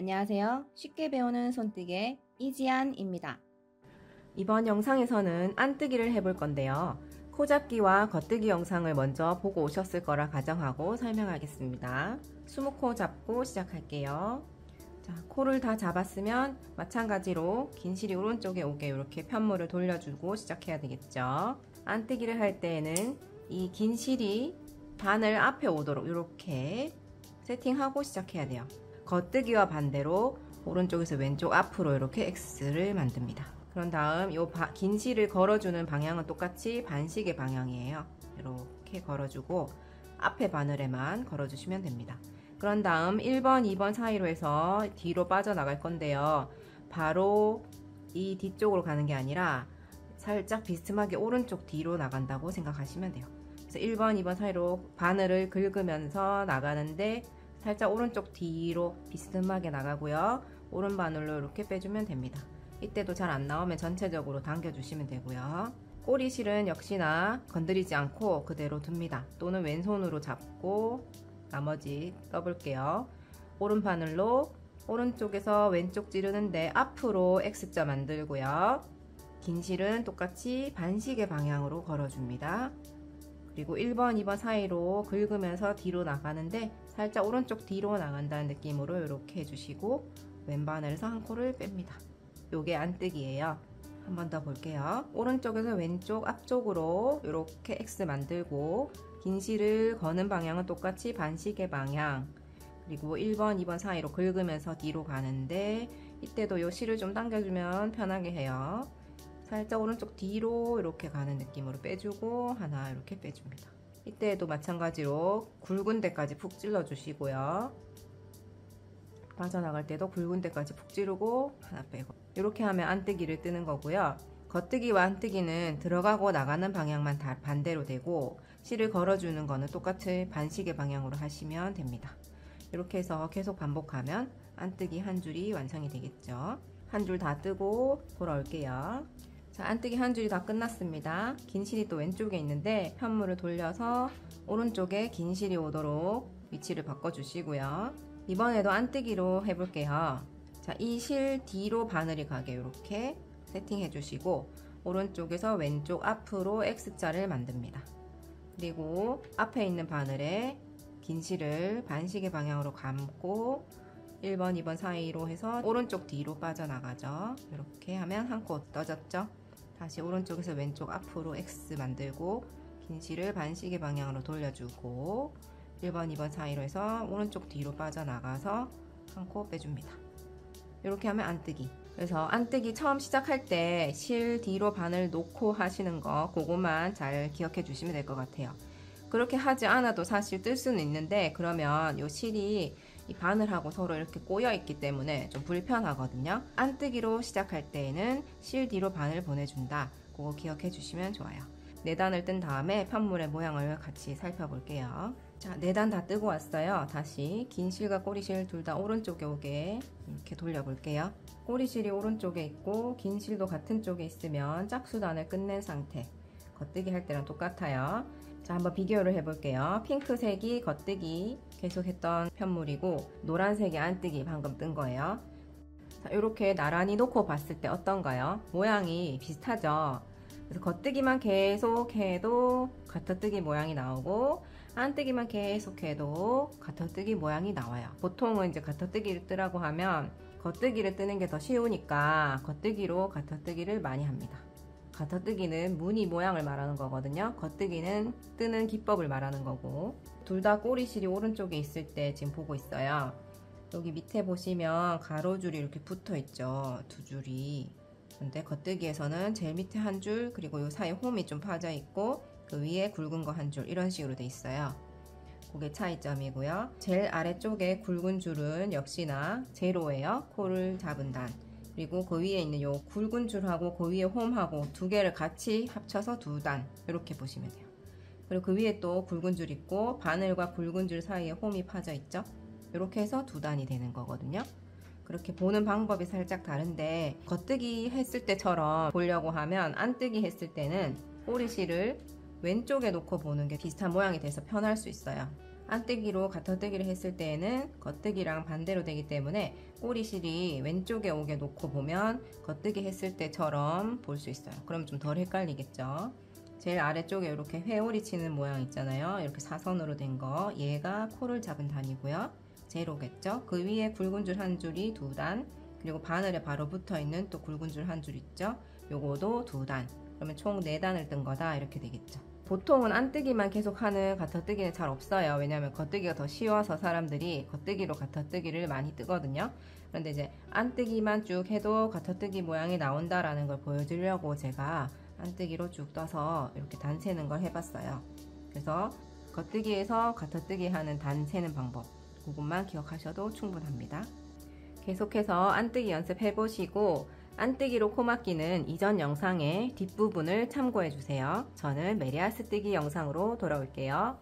안녕하세요. 쉽게 배우는 손뜨개 이지안입니다. 이번 영상에서는 안뜨기를 해볼 건데요. 코잡기와 겉뜨기 영상을 먼저 보고 오셨을 거라 가정하고 설명하겠습니다. 20코 잡고 시작할게요. 자, 코를 다 잡았으면 마찬가지로 긴실이 오른쪽에 오게 이렇게 편물을 돌려주고 시작해야 되겠죠. 안뜨기를 할 때에는 이 긴실이 바늘 앞에 오도록 이렇게 세팅하고 시작해야 돼요. 겉뜨기와 반대로 오른쪽에서 왼쪽 앞으로 이렇게 X를 만듭니다. 그런 다음 이 긴 실을 걸어주는 방향은 똑같이 반시계 방향이에요. 이렇게 걸어주고 앞에 바늘에만 걸어주시면 됩니다. 그런 다음 1번, 2번 사이로 해서 뒤로 빠져나갈 건데요. 바로 이 뒤쪽으로 가는 게 아니라 살짝 비스듬하게 오른쪽 뒤로 나간다고 생각하시면 돼요. 그래서 1번, 2번 사이로 바늘을 긁으면서 나가는데 살짝 오른쪽 뒤로 비스듬하게 나가고요. 오른 바늘로 이렇게 빼주면 됩니다. 이때도 잘 안 나오면 전체적으로 당겨주시면 되고요. 꼬리실은 역시나 건드리지 않고 그대로 둡니다. 또는 왼손으로 잡고 나머지 떠볼게요. 오른 바늘로 오른쪽에서 왼쪽 찌르는데 앞으로 X자 만들고요. 긴 실은 똑같이 반시계 방향으로 걸어줍니다. 그리고 1번, 2번 사이로 긁으면서 뒤로 나가는데 살짝 오른쪽 뒤로 나간다는 느낌으로 이렇게 해주시고 왼바늘에서 한 코를 뺍니다. 요게 안뜨기예요. 한 번 더 볼게요. 오른쪽에서 왼쪽 앞쪽으로 이렇게 X 만들고 긴 실을 거는 방향은 똑같이 반시계 방향, 그리고 1번, 2번 사이로 긁으면서 뒤로 가는데 이때도 요 실을 좀 당겨주면 편하게 해요. 살짝 오른쪽 뒤로 이렇게 가는 느낌으로 빼주고 하나 이렇게 빼줍니다. 이때도 마찬가지로 굵은 데까지 푹 찔러 주시고요. 빠져나갈 때도 굵은 데까지 푹 찌르고 하나 빼고 이렇게 하면 안뜨기를 뜨는 거고요. 겉뜨기와 안뜨기는 들어가고 나가는 방향만 다 반대로 되고 실을 걸어주는 거는 똑같이 반시계 방향으로 하시면 됩니다. 이렇게 해서 계속 반복하면 안뜨기 한 줄이 완성이 되겠죠. 한 줄 다 뜨고 돌아올게요. 자, 안뜨기 한 줄이 다 끝났습니다. 긴 실이 또 왼쪽에 있는데 편물을 돌려서 오른쪽에 긴 실이 오도록 위치를 바꿔주시고요. 이번에도 안뜨기로 해볼게요. 자, 이 실 뒤로 바늘이 가게 이렇게 세팅해 주시고 오른쪽에서 왼쪽 앞으로 X자를 만듭니다. 그리고 앞에 있는 바늘에 긴 실을 반시계 방향으로 감고 1번, 2번 사이로 해서 오른쪽 뒤로 빠져나가죠. 이렇게 하면 한 코 떠졌죠. 다시 오른쪽에서 왼쪽 앞으로 X 만들고 긴 실을 반시계 방향으로 돌려주고 1번, 2번 사이로 해서 오른쪽 뒤로 빠져나가서 한 코 빼줍니다. 이렇게 하면 안뜨기. 그래서 안뜨기 처음 시작할 때 실 뒤로 바늘 놓고 하시는 거 그것만 잘 기억해 주시면 될 것 같아요. 그렇게 하지 않아도 사실 뜰 수는 있는데 그러면 이 실이 이 바늘하고 서로 이렇게 꼬여 있기 때문에 좀 불편하거든요. 안뜨기로 시작할 때에는 실 뒤로 바늘 보내준다. 그거 기억해 주시면 좋아요. 4단을 뜬 다음에 편물의 모양을 같이 살펴볼게요. 자, 4단 다 뜨고 왔어요. 다시 긴 실과 꼬리실 둘 다 오른쪽에 오게 이렇게 돌려볼게요. 꼬리실이 오른쪽에 있고 긴 실도 같은 쪽에 있으면 짝수단을 끝낸 상태. 겉뜨기 할 때랑 똑같아요. 자, 한번 비교를 해볼게요. 핑크색이 겉뜨기 계속 했던 편물이고 노란색이 안뜨기 방금 뜬 거예요. 자, 이렇게 나란히 놓고 봤을 때 어떤가요? 모양이 비슷하죠? 그래서 겉뜨기만 계속해도 겉뜨기 모양이 나오고 안뜨기만 계속해도 겉뜨기 모양이 나와요. 보통은 이제 겉뜨기를 뜨라고 하면 겉뜨기를 뜨는 게 더 쉬우니까 겉뜨기로 겉뜨기를 많이 합니다. 겉뜨기는 무늬 모양을 말하는 거거든요. 겉뜨기는 뜨는 기법을 말하는 거고 둘 다 꼬리실이 오른쪽에 있을 때 지금 보고 있어요. 여기 밑에 보시면 가로줄이 이렇게 붙어 있죠. 두 줄이. 근데 겉뜨기에서는 제일 밑에 한 줄 그리고 이 사이에 홈이 좀 파져 있고 그 위에 굵은 거 한 줄 이런 식으로 돼 있어요. 그게 차이점이고요. 제일 아래쪽에 굵은 줄은 역시나 제로예요. 코를 잡은 단. 그리고 그 위에 있는 요 굵은 줄하고 그 위에 홈하고 두 개를 같이 합쳐서 2단 이렇게 보시면 돼요. 그리고 그 위에 또 굵은 줄 있고 바늘과 굵은 줄 사이에 홈이 파져 있죠. 이렇게 해서 2단이 되는 거거든요. 그렇게 보는 방법이 살짝 다른데 겉뜨기 했을 때처럼 보려고 하면 안뜨기 했을 때는 꼬리실을 왼쪽에 놓고 보는 게 비슷한 모양이 돼서 편할 수 있어요. 안뜨기로 가터뜨기를 했을 때에는 겉뜨기랑 반대로 되기 때문에 꼬리실이 왼쪽에 오게 놓고 보면 겉뜨기 했을 때처럼 볼 수 있어요. 그럼 좀 덜 헷갈리겠죠. 제일 아래쪽에 이렇게 회오리 치는 모양 있잖아요. 이렇게 사선으로 된 거, 얘가 코를 잡은 단이고요. 제로겠죠. 그 위에 굵은 줄 한 줄이 2단, 그리고 바늘에 바로 붙어 있는 또 굵은 줄 한 줄 있죠. 요거도 2단. 그러면 총 4단을 뜬 거다 이렇게 되겠죠. 보통은 안뜨기만 계속하는 가터뜨기는 잘 없어요. 왜냐하면 겉뜨기가 더 쉬워서 사람들이 겉뜨기로 가터뜨기를 많이 뜨거든요. 그런데 이제 안뜨기만 쭉 해도 가터뜨기 모양이 나온다라는 걸 보여주려고 제가 안뜨기로 쭉 떠서 이렇게 단 세는 걸 해봤어요. 그래서 겉뜨기에서 가터뜨기 하는 단 세는 방법, 그것만 기억하셔도 충분합니다. 계속해서 안뜨기 연습해보시고 안뜨기로 코 막기는 이전 영상의 뒷부분을 참고해주세요. 저는 메리아스 뜨기 영상으로 돌아올게요.